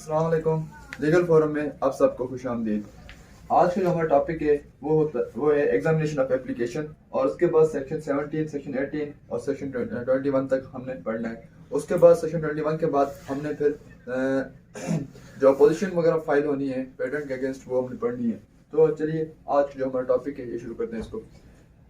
अस्सलाम वालेकुम। Legal forum में आप सबको खुश आमदीद। आज का जो हमारा टॉपिक है वो है एग्जामिनेशन ऑफ एप्लीकेशन, और उसके बाद सेक्शन 17, सेक्शन 18 और सेक्शन 21 तक हमने पढ़ना है। उसके बाद सेक्शन 21 के बाद हमने फिर जो अपोजिशन वगैरह फाइल होनी है पेटेंट के अगेंस्ट, वो हमने पढ़नी है। तो चलिए आज जो हमारा टॉपिक है ये शुरू करते हैं इसको।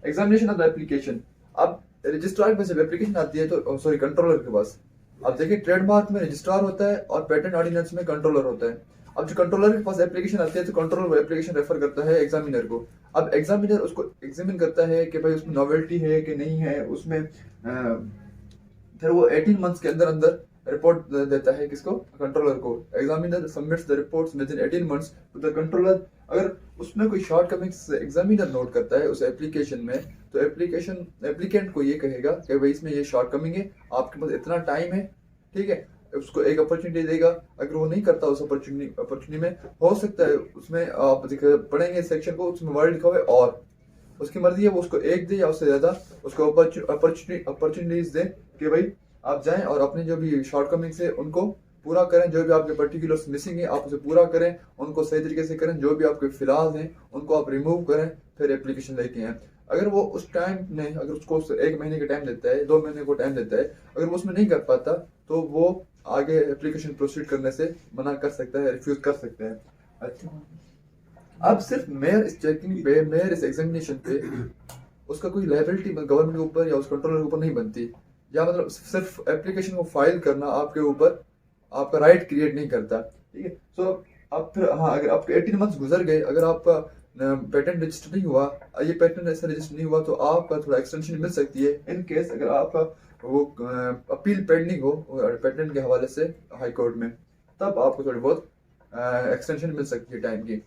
Examination of the application. अब रजिस्ट्रार में जब एप्लीकेशन आती है तो सॉरी कंट्रोलर के पास, अब देखिए ट्रेडमार्क में रजिस्ट्रार होता है और पेटेंट ऑर्डिनेंस में कंट्रोलर होता है। अब जो कंट्रोलर के पास एप्लीकेशन आती है तो कंट्रोलर वो एप्लीकेशन रेफर करता है एग्जामिनर को। अब एग्जामिनर उसको एग्जामिन करता है कि भाई उसमें नॉवेल्टी है कि नहीं है उसमें। फिर वो 18 मंथ्स के अंदर अंदर रिपोर्ट देता है किसको, कंट्रोलर को। Examiner submits the reports within 18 months to the controller. अगर उसमें कोई शॉर्ट कमिंग्स एग्जामिनर नोट करता है उस एप्लीकेशन में, तो एप्लीकेंट को ये कहेगा कि भाई इसमें ये शॉर्ट कमिंग है, आपके पास इतना टाइम है, ठीक है, उसको एक अपॉर्चुनिटी देगा। अगर वो नहीं करता उस अपॉर्चुनिटी में, हो सकता है उसमें आप पढ़ेंगे सेक्शन को, उसमें वर्ड लिखा हुआ है और उसकी मर्जी है वो उसको एक दे या उससे ज्यादा उसको अपॉर्चुनिटीज दे कि भाई आप जाएं और अपने जो भी शॉर्ट कमिंग्स है उनको पूरा करें, जो भी आपके पर्टिकुलर्स मिसिंग है आप उसे पूरा करें, उनको सही तरीके से करें, जो भी आपके फिलहाल हैं उनको आप रिमूव करें, फिर एप्लीकेशन लेके आए। अगर वो उस टाइम में, अगर उसको 1 महीने का टाइम देता है, 2 महीने को टाइम देता है, अगर वो उसमें नहीं कर पाता तो वो आगे एप्लीकेशन प्रोसीड करने से मना कर सकता है, रिफ्यूज कर सकता है। अच्छा, अब सिर्फ मेयर इस चेकिंग पे, मेयर इस एग्जामिनेशन पे उसका कोई लायबिलिटी गवर्नमेंट के ऊपर या उस कंट्रोलर के ऊपर नहीं बनती, या मतलब सिर्फ एप्लीकेशन को फाइल करना आपके ऊपर आपका राइट क्रिएट नहीं करता, ठीक है। सो अब फिर हाँ, अगर आपके 18 मंथ्स गुजर गए, अगर आपका पेटेंट रजिस्टर नहीं हुआ, ये पेटेंट ऐसा रजिस्टर नहीं हुआ, तो आपका थोड़ा एक्सटेंशन मिल सकती है इन केस अगर आपका वो अपील पेंडिंग हो पेटेंट के हवाले से हाई कोर्ट में, तब आपको थोड़ी बहुत एक्सटेंशन मिल सकती है टाइम की।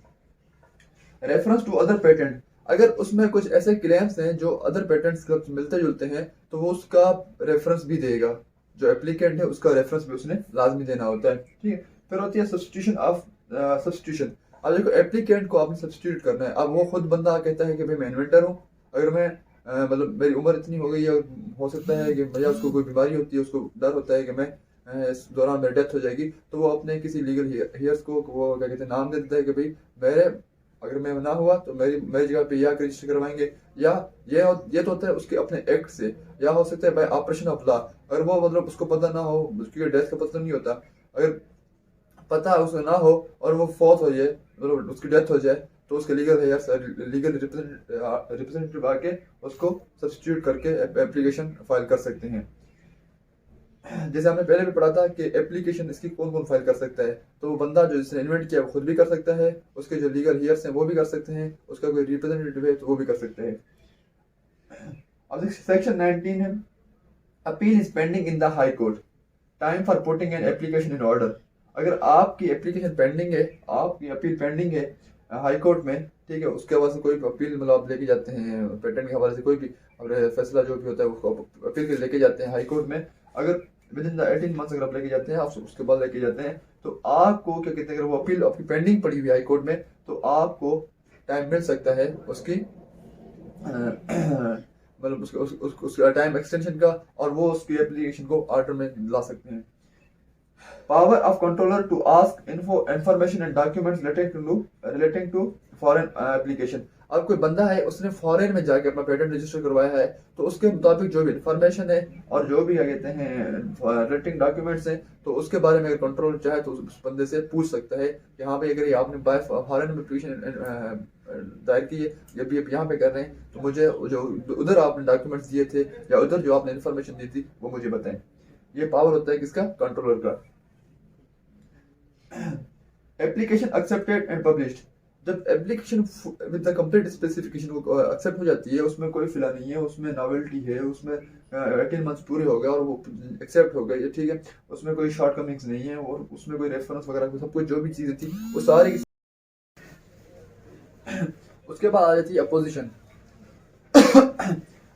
रेफरेंस टू अदर पेटेंट, अगर उसमें कुछ ऐसे क्लेम्स हैं जो अदर पेटेंट्स के मिलते जुलते हैं तो वो उसका रेफरेंस भी देगा, जो एप्लीकेंट है उसका रेफरेंस भी उसने लाजमी देना होता है, ठीक है। फिर होती है सब्स्टिट्यूशन ऑफ सब्स्टिट्यूशन। अब देखो एप्लीकेंट को आपने सब्स्टिट्यूट करना है। अब वो खुद बंदा कहता है कि भाई मैं इन्वेंटर हूँ, अगर मैं मतलब मेरी उम्र इतनी हो गई है, हो सकता है कि भैया उसको कोई बीमारी होती है, उसको डर होता है कि मैं इस दौरान मेरी डेथ हो जाएगी, तो वो अपने किसी लीगल हियर्स को वो क्या कहते हैं नाम दे देता है कि भाई मेरे अगर मैं ना हुआ तो मेरी मेरी जगह पे या रजिस्टर करवाएंगे, या ये तो होता है उसके अपने एक्ट से, या हो सकता है बाय ऑपरेशन ऑफ लॉ। अगर वो मतलब उसको पता ना हो, उसकी डेथ का पता नहीं होता, अगर पता उसको ना हो और वो फौत हो जाए, मतलब उसकी डेथ हो जाए, तो उसके लीगल रिप्रेजेंटेटिव आके उसको सब्स्टिट्यूट करके एप्लीकेशन फाइल कर सकते हैं। जैसे हमने पहले भी पढ़ा था कि एप्लीकेशन इसकी कौन कौन फाइल कर सकता है, तो वो बंदा जो जिसने इन्वेंट किया वो खुद भी कर सकता है, उसके जो लीगल हियर्स हैं वो भी कर सकते हैं, उसका कोई रिप्रेजेंटेटिव है तो वो भी कर सकते हैं। अब सेक्शन 19 है, appeal is pending in the high court, time for putting an application in order. अगर आपकी एप्लीकेशन पेंडिंग है, आपकी अपील पेंडिंग है हाई कोर्ट में, ठीक है, उसके हवाले से कोई भी अपील मतलब आप लेके जाते हैं पेटेंट के हवाले से, कोई भी फैसला जो भी होता है उसको अपील के लेके जाते हैं हाई कोर्ट में। अगर विद इन द 18 मंथ्स अगर आप लेके जाते हैं, आप उसके बाद लेके जाते हैं, तो आपको क्या कहते हैं, अगर वो अपील आपकी पेंडिंग पड़ी हुई हाई कोर्ट में, तो आपको टाइम मिल सकता है उसकी मतलब उसका टाइम एक्सटेंशन का, और वो उसकी एप्लीकेशन को ऑर्डर में ला सकते हैं। Power of controller to ask information and documents relating to foreign application. अब कोई बंदा है उसने फॉरेन में जाके अपना पेटेंट रजिस्टर करवाया है, तो उसके मुताबिक जो भी इंफॉर्मेशन है और जो भी क्या कहते हैं रिलेटिंग डॉक्यूमेंट्स हैं, तो उसके बारे में अगर कंट्रोलर चाहे तो उस बंदे से पूछ सकता है कि हाँ भाई अगर ये आपने बाय फॉरेन में एप्लीकेशन दायर की है, जब भी आप यहाँ पे कर रहे हैं, तो मुझे जो उधर आपने डॉक्यूमेंट्स दिए थे या उधर जो आपने इन्फॉर्मेशन दी थी वो मुझे बताएं। ये पावर होता है किसका, कंट्रोलर का। एप्लीकेशन एक्सेप्टेड एंड पब्लिश्ड, जब application with the complete specification को एक्सेप्ट हो जाती है, उसमें कोई फिला नहीं है, उसमें नॉवेल्टी है, उसमें 18 मंथ्स पूरे हो गए और वो एक्सेप्ट हो गई, ठीक है, उसमें कोई शॉर्ट कमिंग्स नहीं है और उसमें कोई रेफरेंस वगैरह सब कुछ जो भी चीजें थी वो सारी उसके बाद आ जाती है अपोजिशन।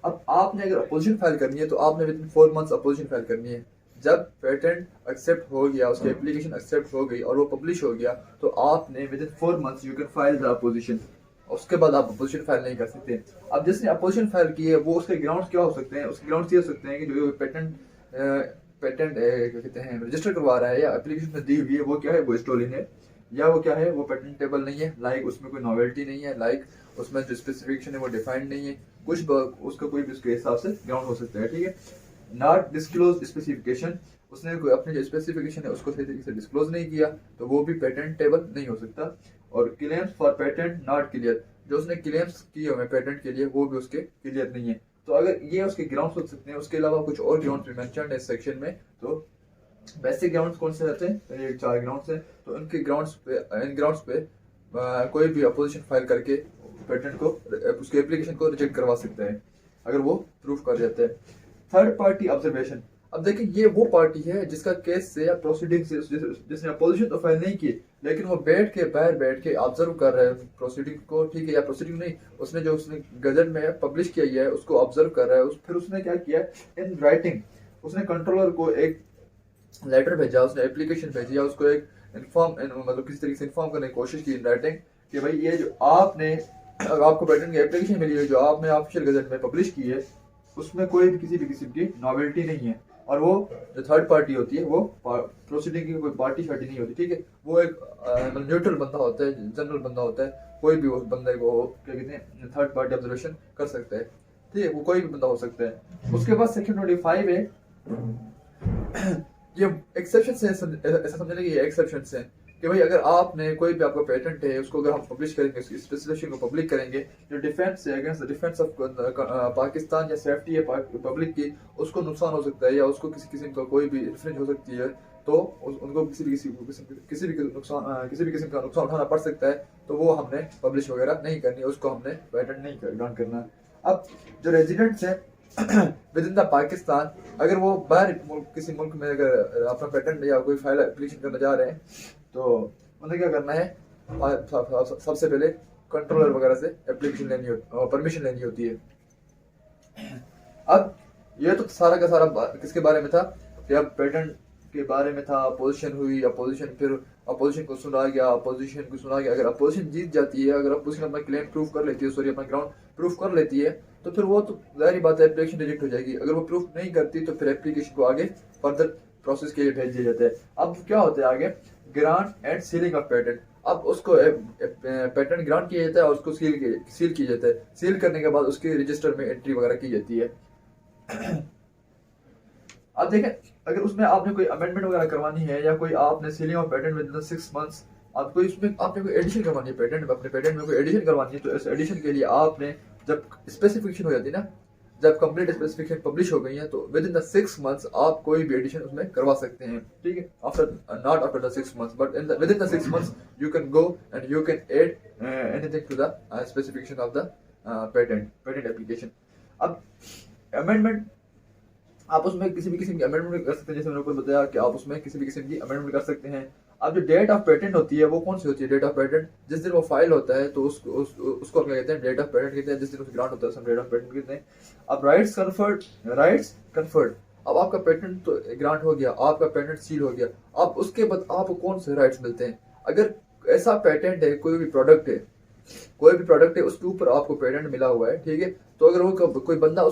अब आपने अगर अपोजिशन फाइल करनी है तो आपने with in 4 months opposition file करनी है। जब पेटेंट एक्सेप्ट हो गया, उसकी एप्लीकेशन एक्सेप्ट हो गई और वो पब्लिश हो गया, तो आपने with in 4 months you can file the opposition. उसके बाद आप अपोजिशन फाइल नहीं कर सकते। अब जिसने अपोजिशन फाइल की है वो उसके ग्राउंड्स क्या हो सकते हैं, उसके ग्राउंड्स ये हो सकते हैं कि जो पेटेंट पेटेंट क्या कहते हैं रजिस्टर करवा रहा है या एप्लीकेशन में दी हुई है, वो क्या है, वो स्टोलन है, या वो क्या है, वो पेटेंटेबल नहीं है, लाइक उसमें कोई नॉवेल्टी नहीं है, लाइक उसमें जो स्पेसिफिकेशन है वो डिफाइंड नहीं है, कुछ उसका कोई भी उसके हिसाब से ग्राउंड हो सकता है, ठीक है। नॉट डिस्क्लोज स्पेसिफिकेशन, उसने कोई अपनी जो स्पेसिफिकेशन है उसको सही तरीके से डिस्क्लोज नहीं किया तो वो भी पेटेंटेबल नहीं हो सकता। और claims for patent not clear, जो उसने क्लेम्स किए हुए पेटेंट के लिए वो भी उसके क्लियर नहीं है। तो अगर ये उसके ग्राउंड्स हो सकते हैं, उसके अलावा कुछ और ग्राउंड्स भी मेंशन्ड है इस सेक्शन में। तो बेसिक ग्राउंड्स कौन से रहते हैं, तो ये 4 ग्राउंड्स हैं। तो इन ग्राउंड्स पे कोई भी अपोजिशन फाइल करके पेटेंट को उसके एप्लीकेशन को रिजेक्ट करवा सकता है अगर वो प्रूफ कर जाता है। थर्ड पार्टी ऑब्जर्वेशन, अब देखिए ये वो पार्टी है जिसका केस से या प्रोसीडिंग से जिसने अपोजिशन तो फाइल नहीं की लेकिन वो बाहर बैठ के ऑब्जर्व कर रहा है प्रोसीडिंग को, ठीक है, या प्रोसीडिंग नहीं, उसने गजट में पब्लिश किया है उसको ऑब्जर्व कर रहा है। फिर उसने क्या किया, इन राइटिंग उसने कंट्रोलर को एक लेटर भेजा, उसने एप्लीकेशन भेजी या उसको एक मतलब किसी तरीके से इन्फॉर्म करने की कोशिश की इन राइटिंग कि भाई ये जो आपको पेटेंट की एप्लीकेशन मिली है जो आपने ऑफिशियल गजट में पब्लिश की है उसमें कोई भी किसी भी किस्म की नॉवेल्टी नहीं है। और वो जो थर्ड पार्टी होती है वो प्रोसीडिंग की कोई पार्टी शार्टी नहीं होती, ठीक है, वो एक न्यूट्रल बंदा होता है, जनरल बंदा होता है, कोई भी उस बंदे को क्या कहते हैं थर्ड पार्टी ऑब्जर्वेशन कर सकता है, ठीक है, वो कोई भी बंदा हो सकता है। उसके बाद सेक्शन 25 है, ये एक्सेप्शन है, ऐसा समझने की ये एक्सेप्शन है कि भाई अगर आपने कोई भी आपका पेटेंट है उसको अगर हम पब्लिश करेंगे, उसकी स्पेसिफिकेशन को पब्लिक करेंगे, जो डिफेंस है against the defence of Pakistan या सेफ्टी है पब्लिक की, उसको नुकसान हो सकता है या उसको किसी किस्म का कोई भी इन्फ्रिंज हो सकती है, तो उनको किसी भी किस्म का नुकसान उठाना पड़ सकता है, तो वो हमने पब्लिश वगैरह नहीं करनी, उसको हमने पेटेंट नहीं ग्रांट करना। अब जो रेजिडेंट्स हैं विद इन द पाकिस्तान, अगर वो बाहर किसी मुल्क में अगर अपना पेटेंट या कोई फाइल एप्लीकेशन करने जा रहे हैं तो उन्हें क्या करना है, सबसे पहले कंट्रोलर वगैरह से एप्लीकेशन लेनी होती है, परमिशन लेनी होती है। अब ये तो सारा का सारा किसके बारे में था कि अब पेटेंट के बारे में था, अपोजिशन हुई, अपोजिशन को सुना गया, अगर अपोजिशन जीत जाती है, अगर अपोजिशन अपना क्लेम प्रूफ कर लेती है, सॉरी अपना ग्राउंड प्रूफ कर लेती है, तो फिर वो तो जाहिर बात है एप्लीकेशन रिजेक्ट हो जाएगी। अगर वो प्रूफ नहीं करती तो फिर एप्लीकेशन को आगे फर्दर प्रोसेस के लिए भेज दिया जाता है। अब क्या होता है आगे, grant and ceiling of patent. अब उसको पेटेंट ग्रांट किया जाता है और उसको सील किया जाता है। सील करने के बाद उसके रजिस्टर में एंट्री वगैरह की जाती है। अब देखें अगर उसमें आपने कोई अमेंडमेंट वगैरह करवानी है या कोई आपने ceiling of patent with in 6 months आपको इसमें आपने कोई एडिशन करवानी है पेटेंट में, अपने पेटेंट में कोई एडिशन करवानी है, तो इस एडिशन के लिए आपने जब स्पेसिफिकेशन हो जाती है ना, जब कंप्लीट स्पेसिफिकेशन पब्लिश हो गई है तो विद इन द 6 मंथ्स आप कोई भी एडिशन उसमें करवा सकते हैं, ठीक है, not after the 6 months but within the 6 months you can go and you can add anything to the specification of the patent application. अब अमेंडमेंट आप उसमें किसी भी किस्म की अमेंडमेंट कर सकते हैं, जैसे मैंने ऊपर बताया कि आप उसमें किसी भी किस्म की अमेंडमेंट कर सकते हैं। अब जो डेट ऑफ पेटेंट होती है वो कौन सी होती है, डेट ऑफ पेटेंट जिस दिन वो फाइल होता है तो उसको क्या कहते हैं, डेट ऑफ पेटेंट कहते हैं, जिस दिन उसको ग्रांट होता है उसको डेट ऑफ पेटेंट कहते हैं। अब राइट्स कन्फर्ड, अब आपका पेटेंट तो ग्रांट हो गया, आपका पेटेंट सील हो गया, अब उसके बाद आपको कौन से राइट्स मिलते हैं। अगर ऐसा पेटेंट है, कोई भी प्रोडक्ट है उसके ऊपर आपको पेटेंट मिला हुआ है, ठीक है, तो अगर वो कोई बंदा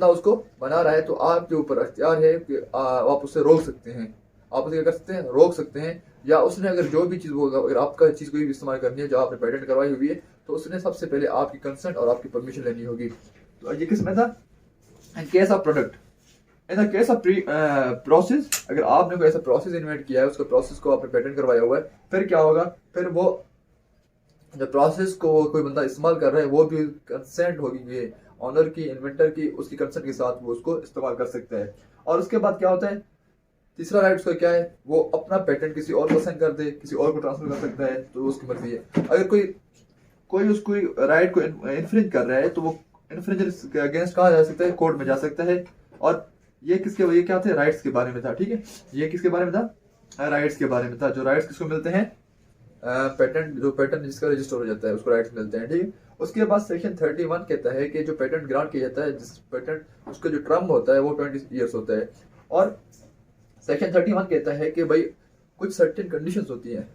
उसको बना रहा है तो आपके ऊपर अख्तियार है कि आप उससे रोक सकते हैं, आप उसे क्या कर सकते हैं, रोक सकते हैं। या उसने अगर जो भी चीज़ होगा, अगर आपका चीज़ कोई भी इस्तेमाल करनी है जो आपने पेटेंट करवाई हुई है, तो उसने सबसे पहले आपकी कंसेंट और आपकी परमिशन लेनी होगी। तो ये किस में था, in case of product, in the case of process, अगर आपने कोई ऐसा प्रोसेस इन्वेंट किया है, उसका प्रोसेस को आपने पेटेंट करवाया हुआ है, फिर क्या होगा, फिर वो जो प्रोसेस को कोई बंदा इस्तेमाल कर रहा है वो भी कंसेंट होगी ऑनर की, इन्वेंटर की, उसकी कंसेंट के साथ वो उसको इस्तेमाल कर सकता है। और उसके बाद क्या होता है, तीसरा राइट उसका क्या है, वो अपना पेटेंट किसी और को साइन कर दे, किसी और को ट्रांसफर कर सकता है, तो उसकी मर्जी है। अगर कोई उसको राइट को इन्फ्रिंज कर रहा है तो वो इन्फ्रिंजर के अगेंस्ट कहा जा सकता है, कोर्ट में जा सकता है। और ये क्या थे, राइट्स के बारे में था, ठीक है, ये किसके बारे में था, राइट्स के बारे में था। जो राइट्स किसको मिलते हैं, पेटेंट जिसका रजिस्टर हो जाता है उसको राइट्स मिलते हैं, ठीक है। उसके बाद सेक्शन 31 कहता है कि जो पेटेंट ग्रांट किया जाता है, जिस पेटेंट उसका जो टर्म होता है वो 20 ईयर्स होता है। और सेक्शन 31 कहता है कि भाई कुछ सर्टेन कंडीशंस होती हैं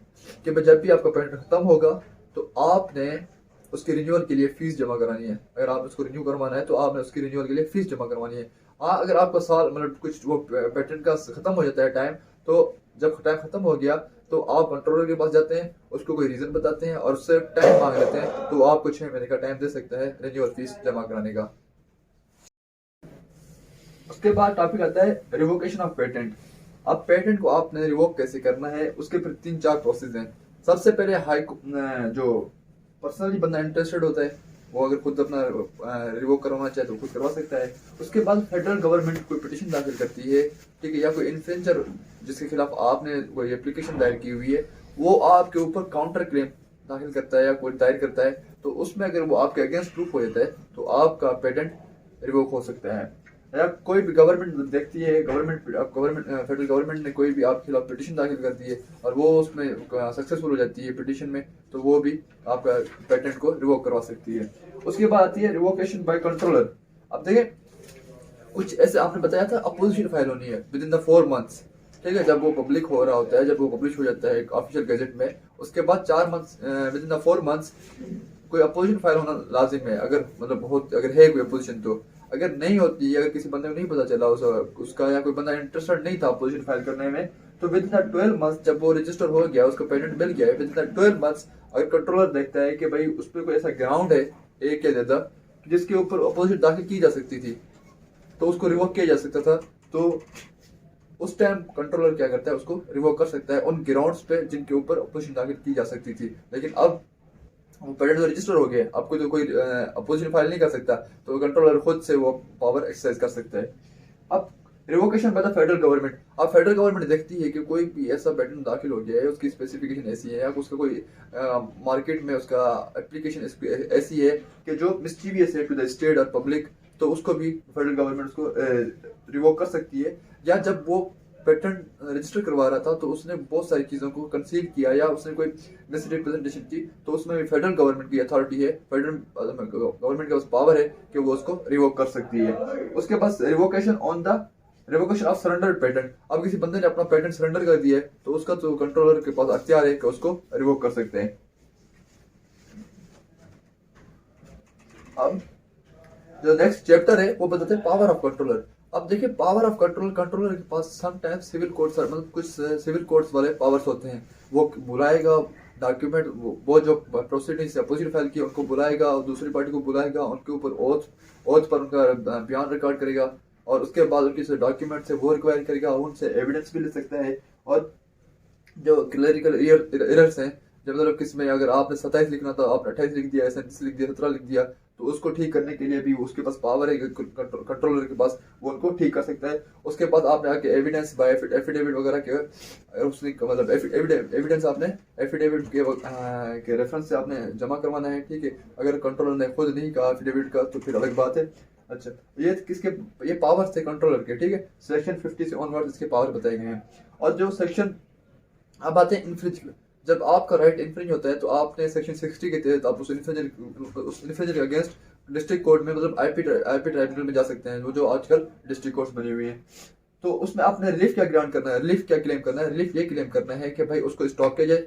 कि भाई जब भी आपका पेटेंट खत्म होगा तो आपने उसके रिन्यूअल के लिए फीस जमा करानी है। अगर आपने उसको रिन्यू करवाना है तो आपने उसकी रिन्यूअल के लिए फीस जमा करवानी है। हाँ, अगर आपका साल मतलब कुछ वो पेटेंट का खत्म हो जाता है टाइम, तो जब टाइम खत्म हो गया तो आप कंट्रोलर के पास जाते हैं, उसको कोई रीजन बताते हैं और उससे टाइम मांग लेते हैं, तो आपको 6 महीने का टाइम दे सकता है रिन्यूअल फीस जमा कराने का। उसके बाद टॉपिक आता है रिवोकेशन ऑफ पेटेंट। अब पेटेंट को आपने रिवोक कैसे करना है, उसके फिर 3-4 प्रोसेस हैं। सबसे पहले जो पर्सनली बंदा इंटरेस्टेड होता है, वो अगर खुद अपना रिवोक करवाना चाहे तो खुद करवा सकता है। उसके बाद फेडरल गवर्नमेंट कोई पिटीशन दाखिल करती है, ठीक है, या कोई इन्फ्रिंजर जिसके खिलाफ आपने कोई एप्लीकेशन दायर की हुई है, वो आपके ऊपर काउंटर क्लेम दाखिल करता है या कोई दायर करता है, तो उसमें अगर वो आपके अगेंस्ट प्रूफ हो जाता है तो आपका पेटेंट रिवोक हो सकता है। या कोई भी गवर्नमेंट देखती है, फेडरल गवर्नमेंट ने कोई भी आपके खिलाफ पिटीशन दाखिल कर दी है और वो उसमें सक्सेसफुल हो जाती है पिटीशन में, तो वो भी आपका पेटेंट को रिवोक करवा सकती है। उसके बाद आती है रिवोकेशन बाय कंट्रोलर। अब देखिए, कुछ ऐसे आपने बताया था अपोजिशन फाइल होनी है विद इन द 4 मंथ्स, ठीक है, जब वो पब्लिक हो रहा होता है, जब वो पब्लिश हो जाता है एक ऑफिशियल गैजेट में, उसके बाद 4 months with in the 4 months कोई अपोजिशन फाइल होना लाजिम है। अगर मतलब बहुत अगर है कोई अपोजिशन, तो अगर नहीं होती है, अगर किसी बंदे को नहीं पता चला उसका या कोई बंदा इंटरेस्टेड नहीं था अपोजिशन फाइल करने में, तो विद इन द 12 मंथ्स जब वो रजिस्टर हो गया, उसको पेटेंट मिल गया है, विद इन द 12 मंथ्स अगर कंट्रोलर देखता है कि भाई उस पर कोई ऐसा ग्राउंड है एक या ज्यादा जिसके ऊपर अपोजिशन दाखिल की जा सकती थी, तो उसको रिवोक किया जा सकता था, तो उस टाइम कंट्रोलर क्या करता है, उसको रिवोक कर सकता है उन ग्राउंड्स पे जिनके ऊपर अपोजिशन दाखिल की जा सकती थी। लेकिन अब पेटेंट तो रजिस्टर हो गए, अब कोई अपोजिशन फाइल नहीं कर सकता, तो कंट्रोलर खुद से वो पावर एक्सरसाइज कर सकता है। अब revocation by the federal government. अब फेडरल गवर्नमेंट देखती है कि कोई भी ऐसा पेटेंट दाखिल हो गया है, उसकी स्पेसिफिकेशन ऐसी है या उसका कोई मार्केट में उसका एप्लीकेशन ऐसी है कि जो मिस्चीवियस है टू द स्टेट और पब्लिक, तो उसको भी फेडरल गवर्नमेंट उसको रिवोक कर सकती है। या जब वो पेटेंट रजिस्टर करवा रहा था तो उसने बहुत सारी चीज़ों को कंसील किया या उसने कोई मिस रिप्रेजेंटेशन की, तो उसमें भी फेडरल गवर्नमेंट की अथॉरिटी है, फेडरल गवर्नमेंट के पास पावर है कि वो उसको रिवोक कर सकती है। उसके पास रिवोकेशन ऑफ सरेंडर पेटेंट। अब किसी बंदे ने अपना पेटेंट सरेंडर कर दिया है, तो उसका तो कंट्रोलर के पास अख्तियार है कि उसको रिवोक कर सकते हैं। अब जो नेक्स्ट चैप्टर है वो बताते हैं पावर ऑफ कंट्रोलर। अब देखिए, पावर ऑफ कंट्रोलर के पास समटाइम्स सिविल कोर्ट्स मतलब कुछ सिविल कोर्ट्स वाले पावर्स होते हैं। वो बुलाएगा डॉक्यूमेंट, वो जो प्रोसीडिंग्स अपोजिट फाइल की उनको बुलाएगा और दूसरी पार्टी को बुलाएगा, उनके ऊपर ओथ पर उनका बयान रिकॉर्ड करेगा और उसके बाद उनकी से डॉक्यूमेंट से वो रिक्वायर करेगा, उनसे एविडेंस भी ले सकता है। और जो क्लरिकल एरर्स हैं, जब मतलब किसमें अगर आपने 27 लिखना था आपने 28 लिख दिया, 37 लिख दिया, 17 लिख दिया, तो उसको ठीक करने के लिए भी उसके पास पावर है, कंट्रोलर के पास, वो उनको ठीक कर सकता है। उसके बाद आपने आके एविडेंस बाय एफिडेविट वगैरह के उसने मतलब एविडेंस आपने एफिडेविट के रेफरेंस से आपने जमा करवाना है, ठीक है। अगर कंट्रोलर ने खुद नहीं कहा एफिडेविट का तो फिर अलग बात है। अच्छा, ये पावर्स थे कंट्रोलर के, ठीक है। सेक्शन 50 से ऑनवर्ड इसके पावर बताए गए हैं। और जो सेक्शन अब आते हैं इन्फ्रिंज। जब आपका राइट इन्फ्रिंज होता है तो आपने सेक्शन 60 के तहत आप उस इन्फ्रिंजर के अगेंस्ट डिस्ट्रिक्ट कोर्ट में मतलब आईपी ट्राइब्यूनल में जा सकते हैं, वो जो आजकल डिस्ट्रिक्ट कोर्ट्स बनी हुई हैं। तो उसमें आपने रिलीफ क्या ग्रांट करना है, रिलीफ क्या क्लेम करना है, रिलीफ ये क्लेम करना है कि भाई उसको स्टॉपेज है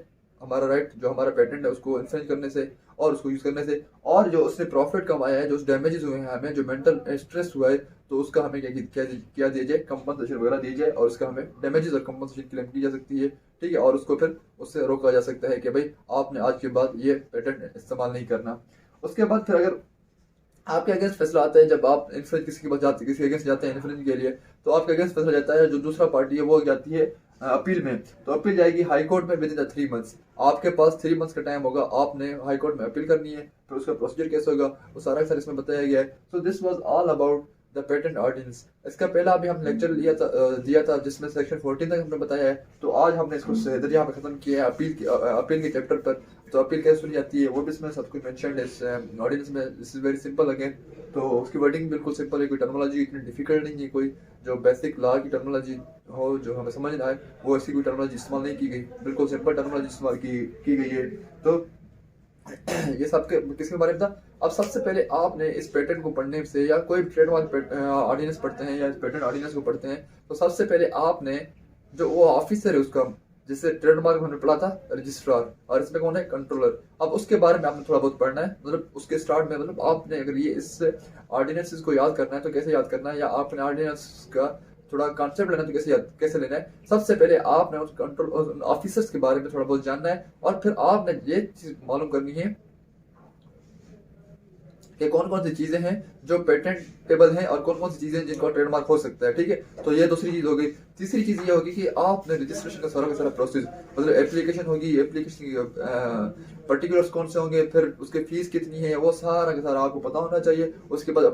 हमारा राइट, जो हमारा पेटेंट है उसको इन्फ्रिंज करने से और उसको यूज करने से, और जो उसने प्रॉफिट कमाया है, जो डैमेजेस हुए हैं हमें, जो मेंटल स्ट्रेस हुआ है, तो उसका हमें क्या दिया जाए, कंपनसेशन वगैरह दी जाए और उसका हमें डैमेजेस और कंपनसेशन क्लेम की जा सकती है, ठीक है। और उसको फिर उससे रोका जा सकता है कि भाई आपने आज के बाद ये पेटेंट इस्तेमाल नहीं करना। उसके बाद फिर अगर आपके अगेंस्ट फैसला आता है, जब आप इन्फ्रिंज किसी के पास जाते किसी अगेंस्ट जाते हैं इन्फ्रिंज के लिए, तो आपके अगेंस्ट फैसला जाता है, जो दूसरा पार्टी है वो जाती है अपील में, तो अपील जाएगी हाई कोर्ट में विद इन द 3 मंथ्स। आपके पास 3 मंथ्स का टाइम होगा, आपने हाई कोर्ट में अपील करनी है, फिर उसका प्रोसीजर कैसे होगा वो सारा इसमें बताया गया है। So this was all about the patent ordinance. इसका पहला अभी हम लेक्चर दिया था जिसमें सेक्शन 14 तक हमने बताया है, तो आज हमने इसको दर्जा में खत्म किया है अपील के चैप्टर पर। तो अपील कैसे सुनी जाती है वो भी इसमें सब कुछ मेंशन है इस ऑर्डिनेंस में। This is very simple again, तो उसकी वर्डिंग बिल्कुल सिंपल है, कोई टर्मिनोलॉजी इतनी डिफिकल्ट नहीं है, कोई जो बेसिक लॉ की टर्मिनोलॉजी हो जो हमें समझ ना आए वो ऐसी कोई टर्मिनोलॉजी इस्तेमाल नहीं की गई, बिल्कुल सिंपल टर्मिनोलॉजी इस्तेमाल की गई है। तो ये सब किसके बारे में था। अब सबसे पहले आपने इस पेटेंट को पढ़ने से या कोई ट्रेडमार्क ऑर्डिनेंस पढ़ते हैं या पेटेंट ऑर्डिनेंस को पढ़ते हैं, तो सबसे पहले आपने जो वो ऑफिसर है उसका जैसे ट्रेडमार्क हमने पढ़ा था रजिस्ट्रार, और इसमें कौन है कंट्रोलर। अब उसके बारे में आपने थोड़ा बहुत पढ़ना है, मतलब उसके स्टार्ट में, मतलब आपने अगर ये इस ऑर्डिनेंसेस को याद करना है तो कैसे याद करना है, या आपने ऑर्डिनेंस का थोड़ा कॉन्सेप्ट लेना है तो कैसे लेना है। सबसे पहले आपने उस कंट्रोल ऑफिसर्स के बारे में थोड़ा बहुत जानना है, और फिर आपने ये चीज मालूम करनी है कि कौन कौन सी चीजें हैं जो पेटेंटेबल हैं और कौन कौन सी चीजें जिनका ट्रेडमार्क हो सकता है, ठीक है। तो ये दूसरी चीज होगी। तीसरी चीज ये होगी कि आपने रजिस्ट्रेशन का सारा प्रोसेस, मतलब एप्लीकेशन होगी, एप्लीकेशन की पर्टिकुलर्स कौन से होंगे, फिर उसकी फीस कितनी है, वो सारा का सारा आपको पता होना चाहिए। उसके बाद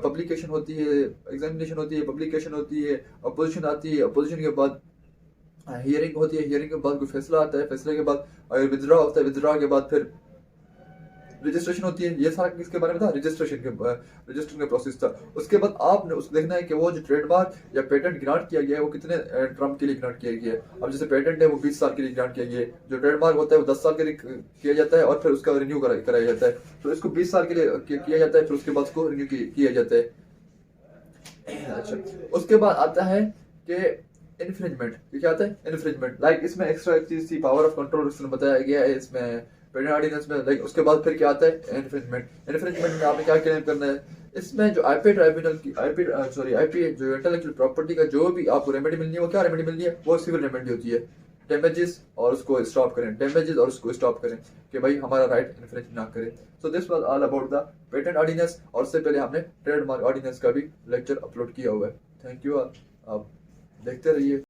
पब्लिकेशन होती है, एग्जामिनेशन होती है, पब्लिकेशन होती है, अपोजिशन आती है, अपोजिशन के बाद हियरिंग होती है, हियरिंग के बाद कोई फैसला आता है, फैसले के बाद विद्रॉ होता है, विद्रॉ के बाद फिर रजिस्ट्रेशन होती है। ये सारा किसके बारे में था, रजिस्ट्रेशन का प्रोसेस था। उसके बाद आपने उसको देखना है कि वो जो ट्रेडमार्क या पेटेंट ग्रांट किया गया है वो कितने टर्म के लिए ग्रांट किया गया है। अब जैसे पेटेंट है वो 20 साल के लिए ग्रांट किया गया है, जो ट्रेडमार्क होता है वो 10 साल के लिए किया जाता है, और फिर उसका रिन्यू कराया जाता है। तो इसको 20 साल के लिए किया जाता है, फिर उसके बाद उसको रिन्यू किया जाता है। अच्छा, उसके बाद आता है कि इन्फ्रिंजमेंट। क्या आता है इन्फ्रिंजमेंट, लाइक इसमें एक्स्ट्रा एक चीज थी, पावर ऑफ कंट्रोल बताया गया है इसमें पेटेंट ऑर्डिनेंस में। लाइक उसके बाद फिर क्या आता है इन्फ्रिंजमेंट। इन्फ्रिंजमेंट में आपने क्या क्लेम करना है, इसमें जो आईपी ट्राइब्यूनल की आईपी जो इंटेलेक्चुअल प्रॉपर्टी का जो भी आपको रेमेडी मिलनी है, वो क्या रेमेडी मिलनी है, वो सिविल रेमेडी होती है। डैमेजेस और उसको स्टॉप करें, डैमेजेस और उसको स्टॉप करें कि भाई हमारा राइट इन्फ्रिंज ना करे। So this was all about the patent ordinance, और उससे पहले हमने ट्रेडमार्क ऑर्डिनेंस का भी लेक्चर अपलोड किया हुआ है। थैंक यू, आप देखते रहिए।